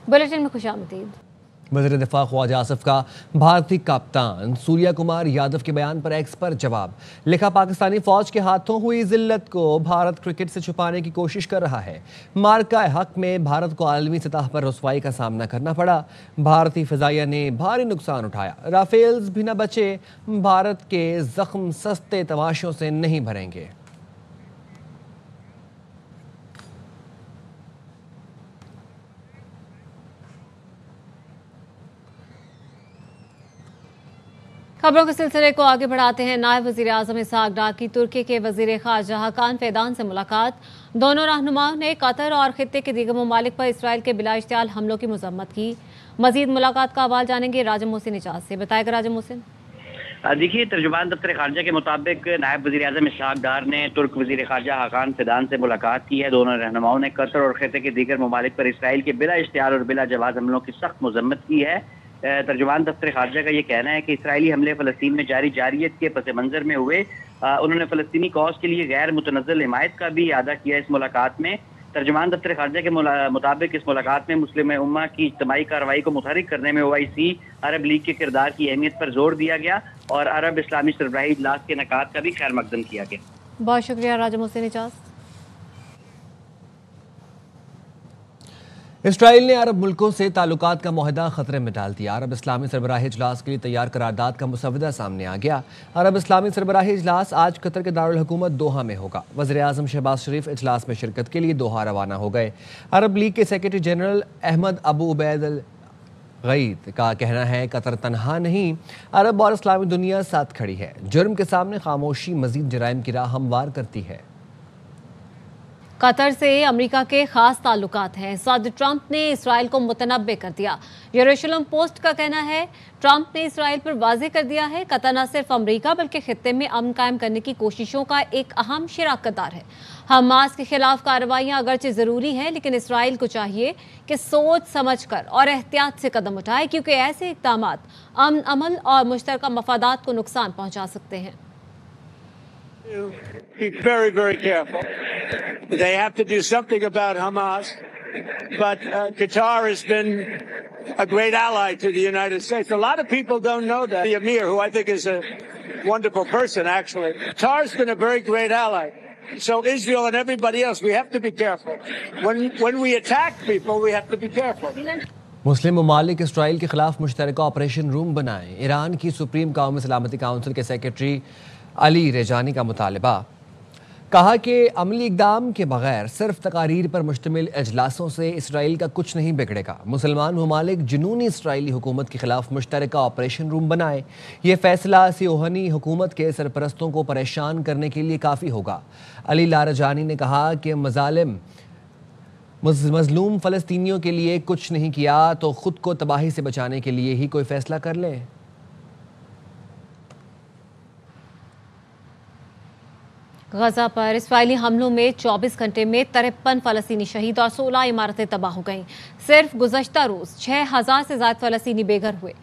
Bulletin में खुशामदीद। वज़ीर दिफा ख्वाजा आसिफ का भारतीय कप्तान सूर्या कुमार यादव के बयान पर एक्स पर जवाब लिखा। पाकिस्तानी फौज के हाथों हुई जिल्लत को भारत क्रिकेट से छुपाने की कोशिश कर रहा है। मार्का हक में भारत को आलमी सतह पर रुसवाई का सामना करना पड़ा। भारतीय फ़िज़ाइया ने भारी नुकसान उठाया। राफेल्स भी न बचे। भारत के जख्म सस्ते तमाशों से नहीं भरेंगे। खबरों के सिलसिले को आगे बढ़ाते हैं। नायब वज़ीर आज़म इसहाक डार की तुर्की के वज़ीर ख़ारजा हकान फ़ैदान से मुलाकात। दोनों रहनुमाओं ने कतर और खित्ते के दीगर ममालिक पर इसराइल के बिला इश्तियाल हमलों की मज़म्मत की। मज़ीद मुलाकात का अहवाल जानेंगे राजम मोहसिन इजाज़ से। बताएगा राजम मोहसिन। देखिए, तर्जुमान दफ्तर खारजा के मुताबिक नायब वज़ीर आज़म इसहाक डार ने तुर्क वज़ीर ख़ारजा हकान फ़ैदान से मुलाकात की है। दोनों रहनुमाओं ने कतर और खित्ते के दीगर ममालिक पर इसराइल के बिला इश्तियाल और बिला जवाज़ हमलों की सख्त मज़म्मत की है। तर्जुमान दफ्तर खारजा का ये कहना है कि इसराइली हमले फ़लस्तीन में जारियत के पस मंज़र में हुए। उन्होंने फ़लस्तीनी कौस के लिए गैर मुतनज़्ज़ल हिमायत का भी अदा किया इस मुलाकात में। तर्जुमान दफ्तर खारजा के मुताबिक इस मुलाकात में मुस्लिम उम्मा की इज्तिमाई कार्रवाई को मुतहरिक करने में OIC अरब लीग के किरदार की अहमियत पर जोर दिया गया और अरब इस्लामी सरबराही इजलास के इनेकाद का भी खैर मकदम किया गया। बहुत शुक्रिया राजम मोहसिन इजाज़। इसराइल ने अरब मुल्कों से ताल्लुकात का मुआहदा खतरे में डाल दिया। अरब इस्लामी सरबराही इजलास के लिए तैयार करारदाद का मुसवदा सामने आ गया। अरब इस्लामी सरबराही इजलास आज कतर के दारुल हुकूमत दोहा में होगा। वज़ीर आज़म शहबाज शरीफ इजलास में शिरकत के लिए दोहा रवाना हो गए। अरब लीग के सेक्रेटरी जनरल अहमद अबू उबैद अल गईद का कहना है कतर तनहा नहीं, अरब और इस्लामी दुनिया साथ खड़ी है। जुर्म के सामने खामोशी मजीद जराइम की राह हमवार करती है। कतर से अमेरिका के खास ताल्लुकात हैं। सदर ट्रंप ने इसराइल को मुतनब्बे कर दिया। यरूशलेम पोस्ट का कहना है ट्रंप ने इसराइल पर वाज़ेह कर दिया है कतर न सिर्फ अमेरिका बल्कि खित्ते में अमन कायम करने की कोशिशों का एक अहम शराकतदार है। हमास के खिलाफ कार्रवाइयां अगरचे ज़रूरी हैं, लेकिन इसराइल को चाहिए कि सोच समझ कर और एहतियात से कदम उठाए, क्योंकि ऐसे इक़दामात अमन अमल और मुश्तरका मफादात को नुकसान पहुँचा सकते हैं। Be very, very careful. They have to do something about Hamas, but Qatar has been a great ally to the United States. A lot of people don't know that. The Emir, who I think is a wonderful person, actually. Qatar's been a very great ally. So Israel and everybody else, we have to be careful. When we attack people, we have to be careful. मुस्लिम ममालिक Israel के खिलाफ मुश्तरका operation room बनाएं। Iran की supreme कौमी सलामती council के secretary Ali रेजानी का मुतालबा। कहा कि अमली इक़दाम के बगैर सिर्फ तकारीर पर मुश्तमिल इजलासों से इसराइल का कुछ नहीं बिगड़ेगा। मुसलमान ममालिक जुनूनी इसराइली हुकूमत के खिलाफ मुश्तरका ऑपरेशन रूम बनाए। ये फैसला सियोहनी हुकूमत के सरपरस्तों को परेशान करने के लिए काफ़ी होगा। अली लारजानी ने कहा कि मजलूम फ़लस्तीनियों के लिए कुछ नहीं किया तो ख़ुद को तबाही से बचाने के लिए ही कोई फ़ैसला कर ले। गजा पर इसराइली हमलों में 24 घंटे में 53 फ़लस्तीनी शहीद और 16 इमारतें तबाह हो गईं। सिर्फ गुज़श्ता रोज़ 6000 से ज़्यादा फ़लस्तीनी बेघर हुए।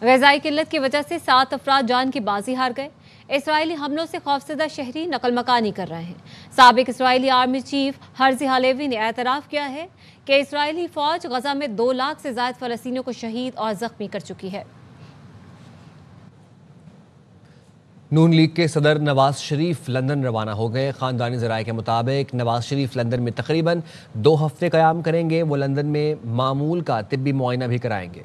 ग़िज़ाई किल्लत की वजह से 7 अफराद जान की बाजी हार गए। इसराइली हमलों से खौफज़दा शहरी नकल मकानी कर रहे हैं। साबिक Israeli army chief Herzi Halevi ने एतराफ़ किया है कि इसराइली फ़ौज गजा में 2 लाख से ज़्यादा फ़लस्तीनियों को शहीद और ज़ख्मी कर चुकी है। नून लीग के सदर नवाज शरीफ लंदन रवाना हो गए। ख़ानदानी ज़राए के मुताबिक नवाज शरीफ लंदन में तकरीबन 2 हफ्ते क़याम करेंगे। वो लंदन में मामूल का तिब्बी मुआयना भी कराएंगे।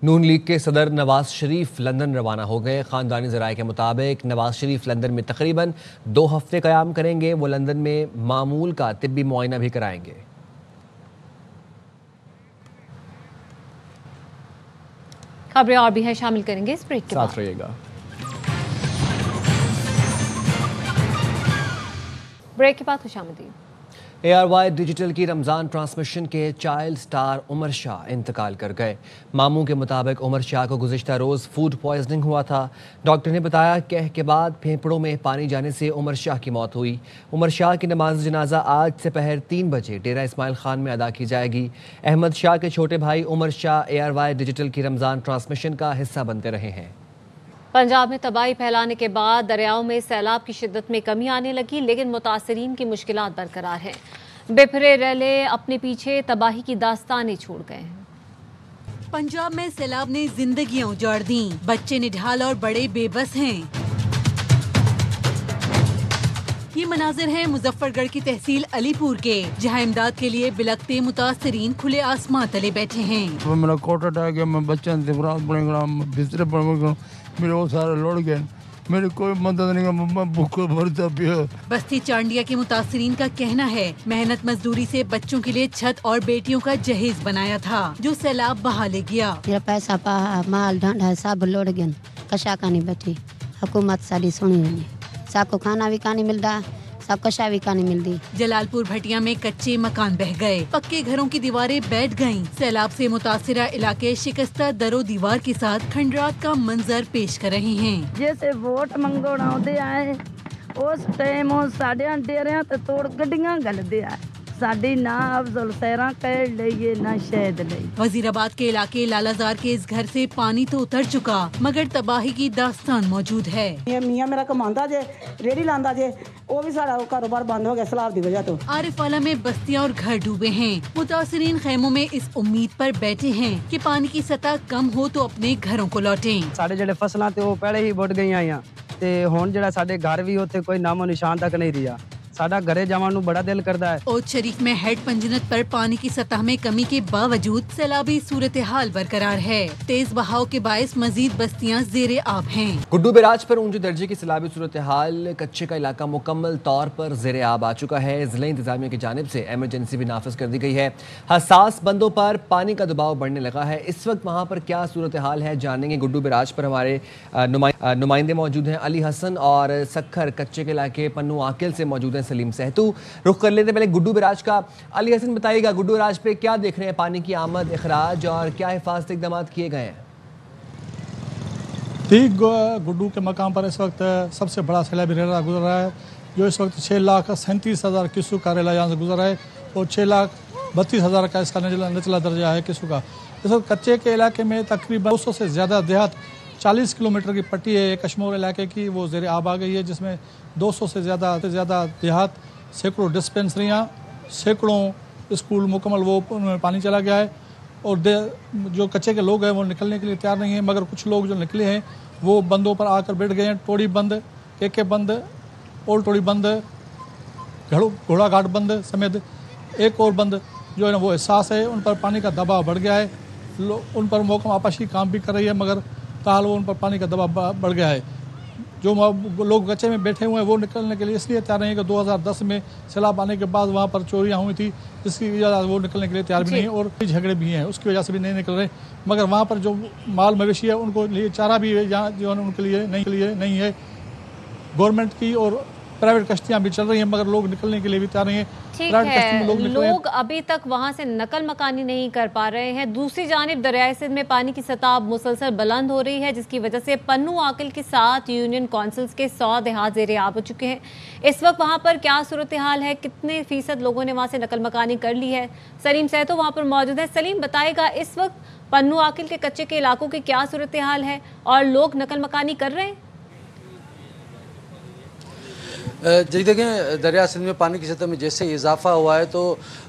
नून लीग के सदर नवाज शरीफ लंदन रवाना हो गए। ख़ानदानी ज़राए के मुताबिक नवाज शरीफ लंदन में तकरीबन 2 हफ्ते क़याम करेंगे। वो लंदन में मामूल का तिब्बी मुआयना भी कराएंगे। खबरें और भी है शामिल करेंगे इस ब्रेक के बाद। साथ रहिएगा। ब्रेक के बाद खुशामदीद। ARY डिजिटल की रमज़ान ट्रांसमिशन के चाइल्ड स्टार उमर शाह इंतकाल कर गए। मामू के मुताबिक उमर शाह को गुज़िश्ता रोज़ फूड पॉइजनिंग हुआ था। डॉक्टर ने बताया कह के बाद फेफड़ों में पानी जाने से उमर शाह की मौत हुई। उमर शाह की नमाज जनाजा आज से पहर 3 बजे डेरा इस्माइल खान में अदा की जाएगी। अहमद शाह के छोटे भाई उमर शाह ARY डिजिटल की रमज़ान ट्रांसमिशन का हिस्सा बनते रहे हैं। पंजाब में तबाही फैलाने के बाद दरियाओं में सैलाब की शिद्दत में कमी आने लगी, लेकिन मुतासरीन की मुश्किलात बरकरार हैं। बिखरे रेले अपने पीछे तबाही की दास्तानें छोड़ गए हैं। पंजाब में सैलाब ने जिंदगियां उजाड़ दी, बच्चे निढाल और बड़े बेबस हैं। ये मनाजिर हैं मुजफ्फरगढ़ की तहसील अलीपुर के, जहां इमदाद के लिए बिलखते मुतासरीन खुले आसमां तले बैठे हैं। मेरा कोट हटा गया, मैं बच्चा बिस्तरे पर मेरे वो सारे लौट गए, मेरी कोई मदद नहीं, मम्मा भूखो मरता पिया। बस्ती चांडिया के मुतासरीन का कहना है मेहनत मजदूरी से बच्चों के लिए छत और बेटियों का जहेज बनाया था, जो सैलाब बहा ले गया। मेरा पैसा माल ढंढा सब लौट गया, कशा का नहीं बैठी, हुकूमत साड़ी सुनी नहीं, सबको खाना भी का नहीं मिलता, सब कशा भी का नहीं मिलती। जलालपुर भटिया में कच्चे मकान बह गए, पक्के घरों की दीवारें बैठ गईं। सैलाब से मुतासिरा इलाके शिकस्ता दरो दीवार के साथ खंडरात का मंजर पेश कर रहे हैं। जैसे वोट मंगोण आउंदे आए उस टाइम साढ़े डेरिया ते तोड़ गड्डियां गलदे आए, साडी ना अफजल सैरा कह लईए ना शहद लई। वजीराबाद के इलाके लालाजार के इस घर से पानी तो उतर चुका, मगर तबाही की दास्तान मौजूद है। मियां मेरा कमांदा जे, रेडी लांदा जे, वो भी सारा कारोबार बंद हो गया सैलाब की वजह तो। आरिफवाला में बस्तियां और घर डूबे हैं। मुतासरीन खैमों में इस उम्मीद पर बैठे हैं कि पानी की सतह कम हो तो अपने घरों को लौटें। साढ़े जेडे फसलां ते वो पहले ही बुड़ गई आईयां ते हुण जेड़ा साडे घर भी उत्थे कोई नामो निशान तक नहीं रिहा। साडा घरे जावन नूं बड़ा दिल करदा है। ओद शरीफ में हेड पंजनत पर पानी की सतह में कमी के बावजूद सैलाबी सूरत हाल बरकरार है। तेज बहाव के बायस मजीद बस्तियां जेरे आब हैं। गुड्डू बैराज पर ऊंचे दर्जे की सैलाबी सूरत हाल, कच्चे का इलाका मुकम्मल तौर पर जेरे आब आ चुका है। जिला इंतजामिया की जानिब से एमरजेंसी भी नाफिज कर दी गई है। हसास बंदों पर पानी का दबाव बढ़ने लगा है। इस वक्त वहाँ पर क्या सूरत हाल है जानेंगे। गुड्डू बैराज पर हमारे नुमाइंदे मौजूद हैं, अली हसन और सखर कच्चे के इलाके पन्नू आकिल से मौजूद हैं सलीम सहतू। रुख कर लेते पहले गुड्डू बैराज का। अली हसन बताइएगा, गुड्डू बैराज पे क्या देख रहे हैं, पानी की आमद अखराज और क्या हिफाजती इक़दाम किए गए हैं? ठीक गुड्डू के मकाम पर इस वक्त सबसे बड़ा सैलाबी रेला गुजर रहा है, जो इस वक्त 6,37,000 क्यूसू का रेला यहाँ से गुजर रहा है और 6,32,000 का इसका निचला दर्जा है क्यूसू का। इस वक्त कच्चे के इलाके में तकरीबन 200 से ज़्यादा देहात, 40 किलोमीटर की पट्टी है कश्मीर इलाके की, वो ज़ेरे आब आ गई है, जिसमें 200 से ज़्यादा देहात, सैकड़ों डिस्पेंसरियाँ, सैकड़ों स्कूल मुकम्मल वो उनमें पानी चला गया है। और जो कच्चे के लोग हैं वो निकलने के लिए तैयार नहीं हैं, मगर कुछ लोग जो निकले हैं वो बंदों पर आकर बैठ गए हैं। टोड़ी बंद, केके बंद, ओल्ड टोड़ी बंद, घोड़ा घाट बंद समेत एक और बंद जो है ना वो एहसास है, उन पर पानी का दबाव बढ़ गया है। उन पर महकमा आपाशी काम भी कर रही है, मगर ताल वो उन पर पानी का दबाव बढ़ गया है। जो लोग कच्चे में बैठे हुए हैं वो निकलने के लिए इसलिए तैयार नहीं है कि 2010 में सैलाब आने के बाद वहाँ पर चोरियाँ हुई थी, जिसकी वजह से वो निकलने के लिए तैयार भी नहीं है और झगड़े भी हैं, उसकी वजह से भी नहीं निकल रहे। मगर वहाँ पर जो माल मवेशी है उनको लिए चारा भी यहाँ जो है उनके लिए नहीं है। गवर्नमेंट की और प्राइवेट कश्तियाँ भी चल रही हैं, मगर लोग निकलने के लिए भी तैयार नहीं है। ठीक है, लोग अभी तक वहां से नकल मकानी नहीं कर पा रहे हैं। दूसरी जानिब दरियाए सिंध में पानी की सतह मुसलसल बुलंद हो रही है, जिसकी वजह से पन्नू आकिल के साथ यूनियन काउंसिल्स के 100 देहात ज़ेरे आब हो चुके हैं। इस वक्त वहां पर क्या सूरत हाल है, कितने फीसद लोगों ने वहां से नकल मकानी कर ली है? सलीम सहतो वहां पर मौजूद है। सलीम बताएगा, इस वक्त पन्नू आकिल के कच्चे के इलाकों की क्या सूरत हाल है और लोग नकल मकानी कर रहे हैं? जी देखें, दरिया सिंध में पानी की सतह में जैसे इजाफा हुआ है तो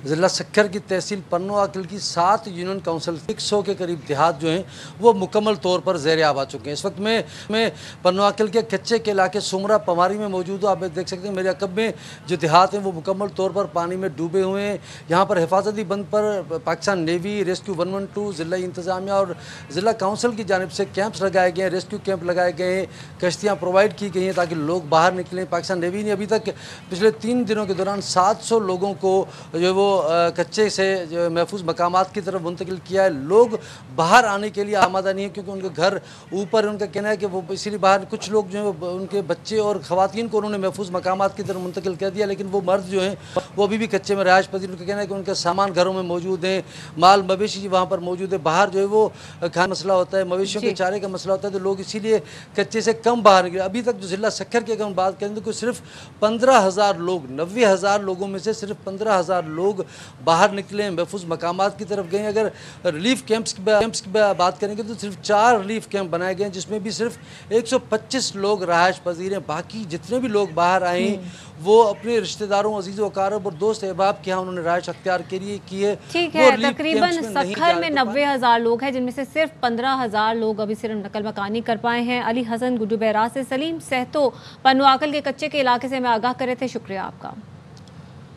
ज़िला सखर की तहसील पन्नू आकिल की 7 यूनियन काउंसिल 100 के करीब देहात जो हैं वो मुकम्मल तौर पर ज़ेरे आब आ चुके हैं। इस वक्त मैं पन्नू आकिल के कच्चे के इलाके सुमरा पमारी में मौजूद हूँ। आप देख सकते हैं मेरे अकब में जो देहात हैं वो मुकम्मल तौर पर पानी में डूबे हुए हैं। यहाँ पर हिफाजती बंद पर पाकिस्तान नेवी, रेस्क्यू 112, ज़िला इंतज़ामिया और ज़िला काउंसिल की जानिब से कैंप्स लगाए गए हैं, रेस्क्यू कैंप लगाए गए हैं, कश्तियाँ प्रोवाइड की गई हैं ताकि लोग बाहर निकलें। पाकिस्तान नेवी ने अभी तक पिछले 3 दिनों के दौरान 700 लोगों को जो वो कच्चे से जो महफूज मकामात की तरफ मुंतकिल किया है। लोग बाहर आने के लिए आमादा नहीं है क्योंकि उनके घर ऊपर, उनका कहना है कि वो इसीलिए बाहर, कुछ लोग जो है उनके बच्चे और ख़वातीन को उन्होंने महफूज मकामात की तरफ मुंतकिल कर दिया, लेकिन वो मर्द जो हैं वो अभी भी कच्चे में रहायश पजीर। उनका कहना है कि उनके सामान घरों में मौजूद हैं, माल मवेशी वहाँ पर मौजूद है। बाहर जो है वो खाना मसला होता है, मवेशियों के चारे का मसला होता है, तो लोग इसीलिए कच्चे से कम बाहर निकले। अभी तक जो ज़िला सखर की अगर हम बात करें तो सिर्फ 15,000 लोग, 90,000 लोगों में से सिर्फ 15,000 लोग बाहर निकले हैं, महफूज मकामात की तरफ गए। अगर रिलीफ कैंप्स की बात करेंगे तो सिर्फ 4 रिलीफ कैंप बनाए गए हैं, जिसमें भी सिर्फ 125 लोग रहायश पजीर हैं। बाकी जितने भी लोग बाहर आए हैं वो अपने रिश्तेदारों, अजीज़ वकारब और दोस्त अहबाब के यहाँ उन्होंने रहायश अख्तियार के लिए की है। ठीक है, तकरीबन सखर में 90,000 लोग हैं, जिनमें से सिर्फ 15,000 लोग अभी सिर्फ नकल मकानी कर पाए हैं। अली हसन गुड्डू बहरा से सलीम सहतो पनुआकल के कच्चे के इलाके से हमें आगाह करे थे, शुक्रिया आपका।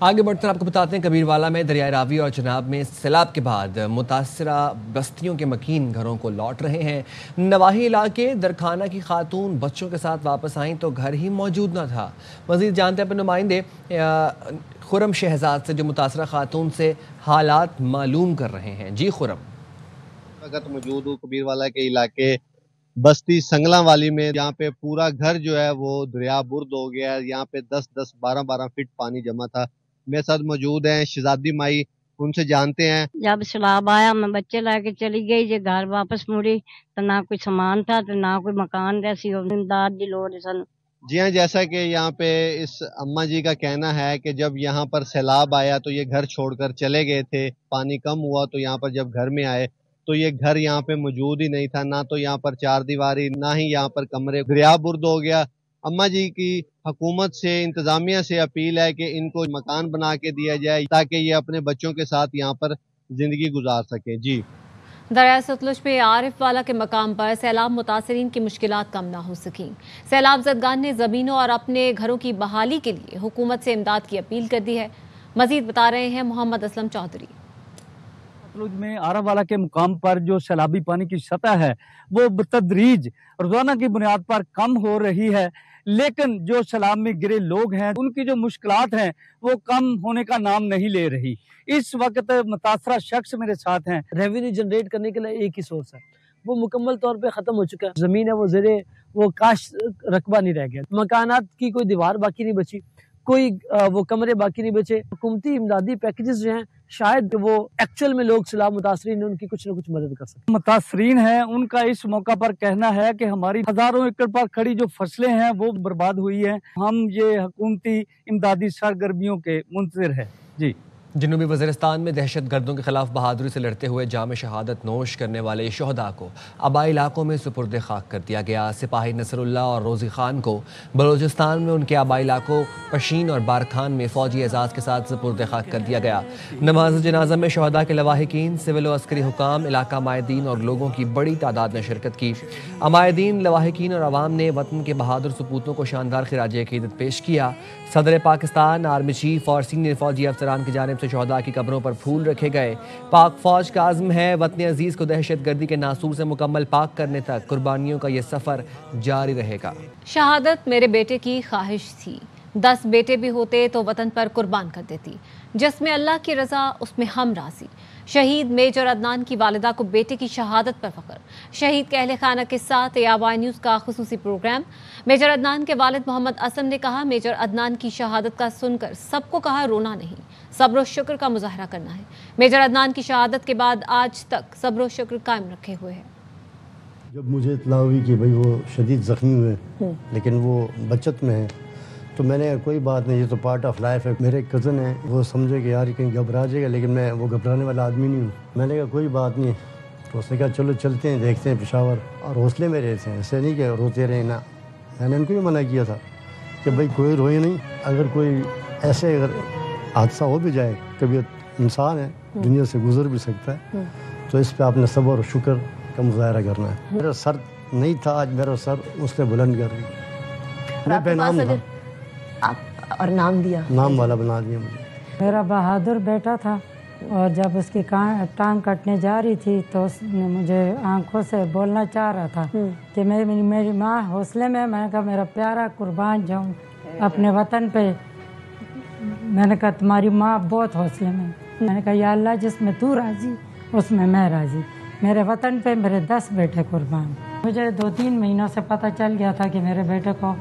आगे बढ़कर आपको बताते हैं कबीरवाला में दरियाए रावी और चनाब में सैलाब के बाद मुतासरा बस्तियों के मकीन घरों को लौट रहे हैं। नवाही इलाके दरखाना की खातून बच्चों के साथ वापस आईं तो घर ही मौजूद न था। मज़ीद जानते हैं अपने नुमाइंदे खुरम शहजाद से, जो मुतासरा खातून से हालात मालूम कर रहे हैं। जी खुरम। वक्त मौजूद हूँ कबीरवाला के इलाके बस्ती संगला वाली में, यहाँ पे पूरा घर जो है वो दरिया बुर्द हो गया है। यहाँ पे 10-10, 12-12 फीट पानी जमा था। मेरे साथ मौजूद हैं शहजादी माई, उनसे जानते हैं। जब सैलाब आया मैं बच्चे लाके चली गई, जो घर वापस मुड़ी तो ना कोई सामान था तो ना कोई मकान जैसी इमदाद की लोड़ सन। जी हाँ, जैसा कि यहाँ पे इस अम्मा जी का कहना है कि जब यहाँ पर सैलाब आया तो ये घर छोड़कर चले गए थे। पानी कम हुआ तो यहाँ पर जब घर में आए तो ये घर यहाँ पे मौजूद ही नहीं था, ना तो यहाँ पर चारदीवारी, ना ही यहाँ पर कमरे। दरिया बुर्द हो गया। अम्मा जी की हुकूमत से, इंतजामिया से अपील है कि इनको मकान बना के दिया जाए ताकि ये अपने बच्चों के साथ यहाँ पर जिंदगी गुजार सके। जी। दरिया सतलुज में आरिफ वाला के मकाम पर सैलाब मुतासरीन की मुश्किलात कम ना हो सकी। सैलाब ज़दगान ने ज़मीनों और अपने घरों की बहाली के लिए हुकूमत से इमदाद की अपील कर दी है। मजीद बता रहे हैं मोहम्मद असलम चौधरी। सतलुज में आरिफ वाला के मुकाम पर जो सैलाबी पानी की सतह है वो बतदरीज रोजाना की बुनियाद पर कम हो रही है, लेकिन जो सैलाब में गिरे लोग हैं उनकी जो मुश्किलात हैं वो कम होने का नाम नहीं ले रही। इस वक्त मुतासरा शख्स मेरे साथ हैं। रेवेन्यू जनरेट करने के लिए एक ही सोर्स है, वो मुकम्मल तौर पे ख़त्म हो चुका है। ज़मीन है वो ज़रे वो काश रकबा नहीं रह गया, मकानात की कोई दीवार बाकी नहीं बची, कोई वो कमरे बाकी नहीं बचे। हुकूमती इमदादी पैकेजेस जो हैं शायद वो एक्चुअल में लोग सैलाब मुतासरीन है उनकी कुछ न कुछ मदद कर सकते। मुतासरीन हैं उनका इस मौका पर कहना है कि हमारी हजारों एकड़ पर खड़ी जो फसलें हैं वो बर्बाद हुई हैं। हम ये हुकूमती इमदादी सरगर्मियों के मुंतज़िर है। जी। जनूबी वज़ीरिस्तान में दहशत गर्दों के खिलाफ बहादुरी से लड़ते हुए जाम शहादत नोश करने वाले शहदा को आबाई इलाकों में सुपुर्द खाक कर दिया गया। सिपाही नसरुल्लाह और रोज़ी खान को बलूचिस्तान में उनके आबाई इलाकों पशीन और बारखान में फ़ौजी एजाज़ के साथ सुपुर्द खाक कर दिया गया। नमाज जनाजा में शहदा के लवाहिकीन, सिविल और अस्करी हुकाम, इलाका मायदीन और लोगों की बड़ी तादाद ने शिरकत की। अमायदीन, लवाहिकीन और अवाम ने वतन के बहादुर सपूतों को शानदार खिराज अक़ीदत पेश किया। सदर पाकिस्तान, आर्मी चीफ और सीनियर फ़ौजी अफसरान की जानिब से शहदा की कब्रों पर फूल रखे गए। पाक फौज का आज़म है वतन अजीज़ को दहशत गर्दी के नासूर से मुकम्मल पाक करने तक कुर्बानियों का ये सफ़र जारी रहेगा। शहादत मेरे बेटे की ख्वाहिश थी, 10 बेटे भी होते तो वतन पर कुर्बान कर देती। जिसमें अल्लाह की रज़ा उसमें हम राज़ी। शहीद मेजर अदनान की वालिदा को बेटे की शहादत पर फख्र। शहीद के अहले खाना के साथ AY न्यूज़ का खुसूसी प्रोग्राम। मेजर अदनान के वालिद मोहम्मद असलम ने कहा, मेजर अदनान की शहादत का सुनकर सबको कहा रोना नहीं, सब्र और शुक्र का मुजाहरा करना है। मेजर अदनान की शहादत के बाद आज तक सब्र और शुक्र कायम रखे हुए हैं। जब मुझे इत्तला हुई कि भाई वो शदीद ज़ख्मी हुए लेकिन वो बचत में है तो मैंने कोई बात नहीं, ये तो पार्ट ऑफ लाइफ है। मेरे कज़न है, वो समझे कि यार कहीं घबरा जाएगा, लेकिन मैं वो घबराने वाला आदमी नहीं हूँ। मैंने कहा कोई बात नहीं, तो उसने कहा चलो चलते हैं, देखते हैं पेशावर। और हौसले मेरे थे, ऐसे नहीं कि रोते रहे ना। मैंने उनको भी मना किया था कि भाई कोई रोए नहीं, अगर कोई ऐसे अगर हादसा हो भी जाए, कभी इंसान है दुनिया से गुजर भी सकता है, तो इस पर आपने सब्र और शुक्र का मुजाहरा करना है। मेरा सर नहीं था, आज मेरा सर उसने बुलंद कर दिया। मैं बेनाम था और नाम दिया, नाम वाला बना दिया मुझे। मेरा बहादुर बेटा था और जब उसकी टांग कटने जा रही थी तो उसने मुझे आंखों से बोलना चाह रहा था कि मेरी माँ हौसले में। मैंने कहा मेरा प्यारा कुर्बान जाऊँ अपने वतन पे। मैंने कहा तुम्हारी माँ बहुत हौसले में। मैंने कहा या अल्लाह जिसमें तू राज़ी उसमें मैं राज़ी। मेरे वतन पे मेरे 10 बेटे कुर्बान। मुझे 2-3 महीनों से पता चल गया था कि मेरे बेटे को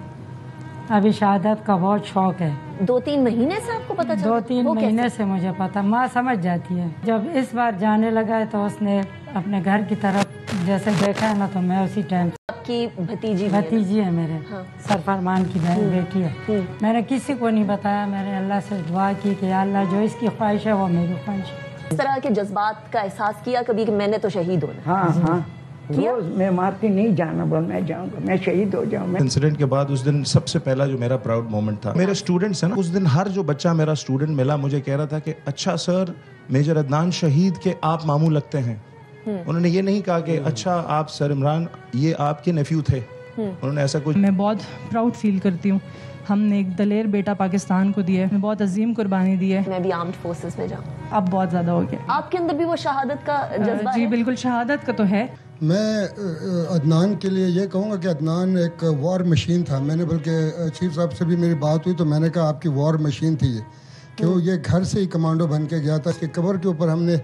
अभी शहादत का बहुत शौक है। 2-3 महीने से आपको पता चला? 2-3 महीने से मुझे पता। माँ समझ जाती है। जब इस बार जाने लगा है तो उसने अपने घर की तरफ जैसे देखा है ना तो मैं उसी टाइम आपकी भतीजी है मेरे सरफरमान की बेटी है। मैंने किसी को नहीं बताया, मैंने अल्लाह से दुआ की कि अल्लाह जो इसकी ख्वाहिश है वो मेरी ख्वाहिश है। इस तरह के जज्बात का एहसास किया कभी कि मैंने तो शहीद होना? हाँ रोज मैं मारती नहीं जाना बोल मैं जाऊंगा, मैं शहीद हो जाऊंगा। इंसिडेंट के बाद उस दिन सबसे पहला जो मेरा प्राउड मोमेंट था, मेरे स्टूडेंट्स हैं ना, उस दिन हर जो बच्चा मेरा स्टूडेंट मिला मुझे कह रहा था कि अच्छा सर मेजर अदनान शहीद के आप मामू लगते हैं। उन्होंने ये नहीं कहा कि अच्छा आप सर इमरान ये आपके नेफ्यू थे, उन्होंने ऐसा कुछ। मैं बहुत प्राउड फील करती हूँ, हमने एक दलेर बेटा पाकिस्तान को दिया है, बहुत अजीम कुर्बानी दी है। मैं भी आर्म्ड फोर्सेस में जाऊँ, अब बहुत ज़्यादा हो गया। आपके अंदर भी वो शहादत का जज्बा जी है? बिल्कुल, शहादत का तो है। मैं अदनान के लिए ये कहूँगा कि अदनान एक वॉर मशीन था। मैंने बल्कि चीफ साहब से भी मेरी बात हुई तो मैंने कहा आपकी वॉर मशीन थी कि वो ये घर से ही कमांडो बन के गया था। इसके कबर के ऊपर हमने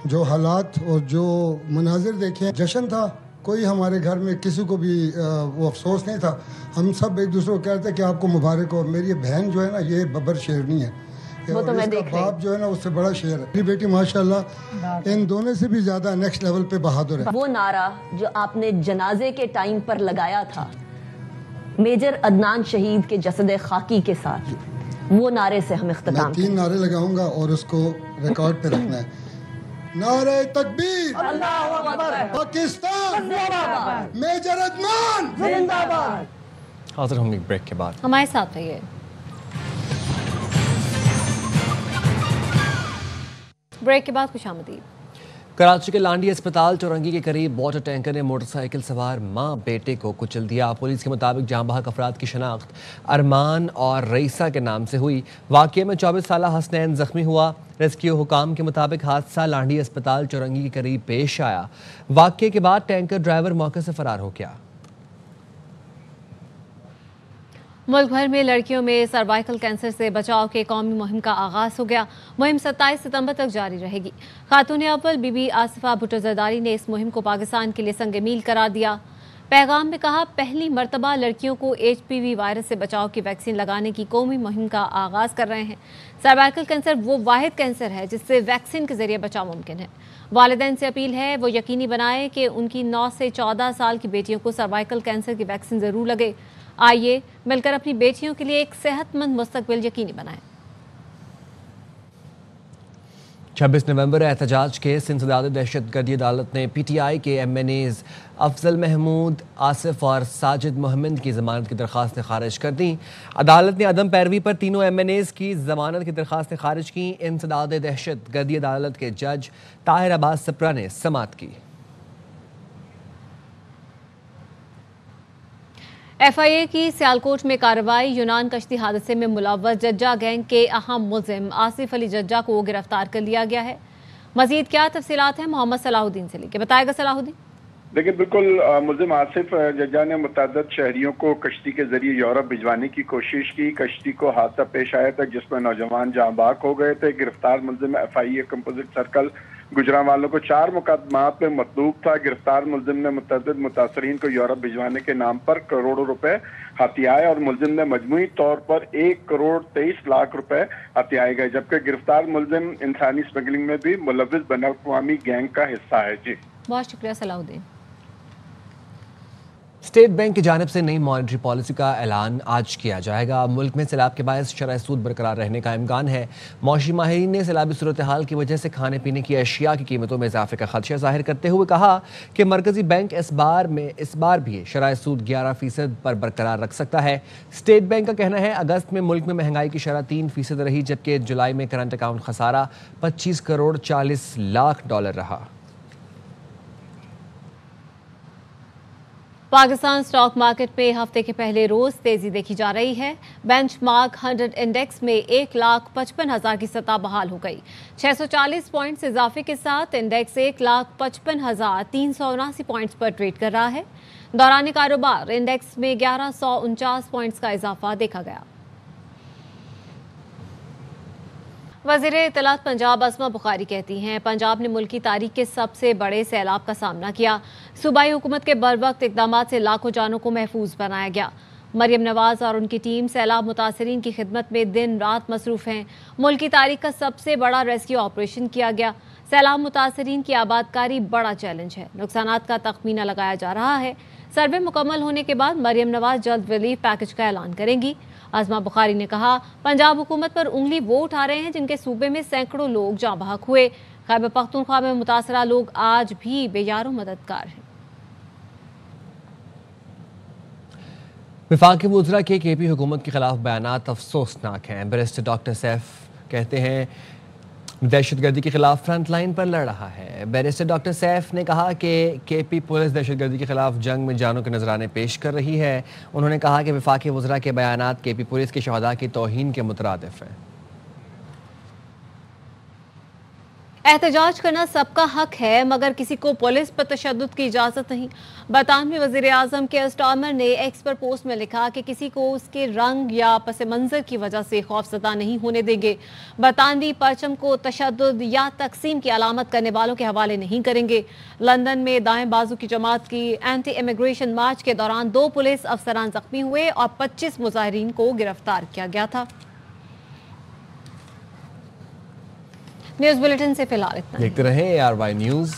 जो हालात और जो मनाजिर देखे, जश्न था, कोई हमारे घर में किसी को भी वो अफसोस नहीं था। हम सब एक दूसरे को कहते कि आपको मुबारक हो। मेरी बहन जो है ना ये बब्बर शेरनी है, वो तो मैं देख रही हूं। बाप जो है ना उससे बड़ा शेर है। मेरी बेटी माशाल्लाह इन दोनों से भी ज्यादा नेक्स्ट लेवल पे बहादुर है। वो नारा जो आपने जनाजे के टाइम पर लगाया था मेजर अदनान शहीद के जसद खाकी के साथ, वो नारे से हम इख्तिताम। मैं 3 नारे लगाऊंगा और उसको रिकॉर्ड पे रखना है। नारे तकबीर, अल्लाहू अकबर, पाकिस्तान जिंदाबाद, मेजर अदनान जिंदाबाद। हाजिर होंगे ब्रेक के बाद, हमारे साथ रहिए। ब्रेक के बाद खुशामदीद। कराची के लांडी अस्पताल चौरंगी के करीब वाटर टैंकर ने मोटरसाइकिल सवार मां बेटे को कुचल दिया। पुलिस के मुताबिक जाँ बहक अफराद की शनाख्त अरमान और रईसा के नाम से हुई। वाक़े में 24 साल हसनैन जख्मी हुआ। रेस्क्यू हुकाम के मुताबिक हादसा लांडी अस्पताल चौरंगी के करीब पेश आया। वाक़े के बाद टैंकर ड्राइवर मौके से फरार हो गया। मुल्क भर में लड़कियों में सर्वाइकल कैंसर से बचाव के कौमी मुहिम का आगाज हो गया। मुहिम 27 सितंबर तक जारी रहेगी। खातून अव्वल बीबी आसिफा भुट्टो जरदारी ने इस मुहिम को पाकिस्तान के लिए संग मील करार दिया। पैगाम में कहा, पहली मर्तबा लड़कियों को HPV वायरस से बचाव की वैक्सीन लगाने की कौमी मुहिम का आगाज कर रहे हैं। सर्वाइकल कैंसर वो वाहिद कैंसर है जिससे वैक्सीन के जरिए बचाव मुमकिन है। वालिदैन से अपील है वो यकीनी बनाए कि उनकी 9 से 14 साल की बेटियों को सर्वाइकल कैंसर की वैक्सीन जरूर लगे। आइए मिलकर अपनी बेटियों के लिए एक सेहतमंद मुस्तकबिल यकीनी बनाएं। 26 नवंबर एहतजाज केस इंसदाद दहशतगर्दी अदालत ने PTI के MNAs अफजल महमूद, आसिफ और साजिद मोहम्मद की जमानत की दरख्वास्तें खारिज कर दी। अदालत ने अदम पैरवी पर तीनों MNAs की जमानत की दरख्वास्तें खारिज की। इंसदाद दहशतगर्दी अदालत के जज ताहिर अब्बास सप्रा ने समाअत की। FIA की सियालकोट में कार्रवाई। यूनान कश्ती हादसे में मुलव्वस जज्जा गैंग के अहम मुल्जिम आसिफ अली जज्जा को गिरफ्तार कर लिया गया है। मजीद क्या तफसीलात हैं, मोहम्मद सलाहुद्दीन से लेके बताएगा सलाहुद्दीन। देखिए बिल्कुल, मुल्जिम आसिफ जज्जा ने मुतअद्दिद शहरियों को कश्ती के जरिए यूरोप भिजवाने की कोशिश की। कश्ती को हादसा पेश आया था जिसमें नौजवान जाँ बाग हो गए थे। गिरफ्तार मुल्जिम FIA कंपोजिट सर्कल गुजरांवालों को 4 मुकदमात में मतलूब था। गिरफ्तार मुल्जिम ने मुतअद्दिद मुतासरीन को यूरोप भिजवाने के नाम पर करोड़ों रुपए हथियाए और मुल्जिम ने मजमूई तौर पर 1 करोड़ 23 लाख रुपए हथियाए गए। जबकि गिरफ्तार मुल्जिम इंसानी स्मगलिंग में भी मुलव्विस बैनुल-अक़वामी गैंग का हिस्सा है। जी बहुत शुक्रिया सलाहुद्दीन। स्टेट बैंक की जानिब से नई मॉनेटरी पॉलिसी का ऐलान आज किया जाएगा। मुल्क में सैलाब के बायस शरह सूद बरकरार रहने का इम्कान है। मौशी माहिरीन ने सैलाबी सूरत हाल की वजह से खाने पीने की अशिया की कीमतों में इजाफे का खदशा जाहिर करते हुए कहा कि मरकजी बैंक इस बार भी शरह सूद 11% पर बरकरार रख सकता है। स्टेट बैंक का कहना है अगस्त में मुल्क में महंगाई की शरह 3% रही, जबकि जुलाई में करंट अकाउंट खसारा 25 करोड़ 40 लाख डॉलर रहा। पाकिस्तान स्टॉक मार्केट में हफ्ते के पहले रोज तेजी देखी जा रही है। बेंचमार्क 100 इंडेक्स में 1,55,000 की सतह बहाल हो गई। 640 पॉइंट्स इजाफे के साथ इंडेक्स 1,55,379 पॉइंट्स पर ट्रेड कर रहा है। दौरान कारोबार इंडेक्स में 1149 पॉइंट्स का इजाफा देखा गया। वज़ीर इत्तलात पंजाब अस्मा बुखारी कहती हैं, पंजाब ने मुल्क की तारीख के सबसे बड़े सैलाब का सामना किया। सूबाई हुकूमत के बरवक्त इक़दामात से लाखों जानों को महफूज बनाया गया। मरियम नवाज और उनकी टीम सैलाब मुतासरीन की खिदमत में दिन रात मसरूफ़ हैं। मुल्क की तारीख का सबसे बड़ा रेस्क्यू ऑपरेशन किया गया। सैलाब मुतासरीन की आबादकारी बड़ा चैलेंज है। नुकसानात का तखमीना लगाया जा रहा है। सर्वे मुकम्मल होने के बाद मरियम नवाज जल्द रिलीफ पैकेज का ऐलान करेंगी। आजमा बुखारी ने कहा, पंजाब हुकूमत पर उंगली वो उठा रहे हैं जिनके सूबे में सैकड़ों लोग जाँ बहक हुए। खैबर पख्तूनख्वा में मुतासरा लोग आज भी बेयारो मददगार हैं। वफाकी वज़रा के केपी हुकूमत के खिलाफ बयानात अफसोसनाक हैं। बैरिस्टर डॉक्टर सैफ कहते हैं दहशतगर्दी के खिलाफ फ्रंट लाइन पर लड़ रहा है। बैरिस्टर डॉक्टर सैफ ने कहा कि केपी पुलिस दहशतगर्दी के खिलाफ जंग में जानों के नजराने पेश कर रही है। उन्होंने कहा कि वफाकी वज़रा के बयानात केपी पुलिस के शहदा की तौहीन के मुतरादिफ हैं। एहतजाज करना सबका हक है, मगर किसी को पुलिस पर तशद्दुद की इजाज़त नहीं। बरतानवी वज़ीर आज़म के स्टार्मर ने एक्स पर पोस्ट में लिखा कि किसी को उसके रंग या पस मंज़र की वजह से खौफज़दा नहीं होने देंगे। बरतानवी परचम को तशद्दुद या तकसीम की अलामत करने वालों के हवाले नहीं करेंगे। लंदन में दाएं बाजू की जमात की एंटी इमिग्रेशन मार्च के दौरान 2 पुलिस अफसरान जख्मी हुए और 25 मुजाहिरीन को गिरफ्तार किया गया था। न्यूज़ बुलेटिन से फिलहाल इतना। देखते रहे ARY न्यूज़।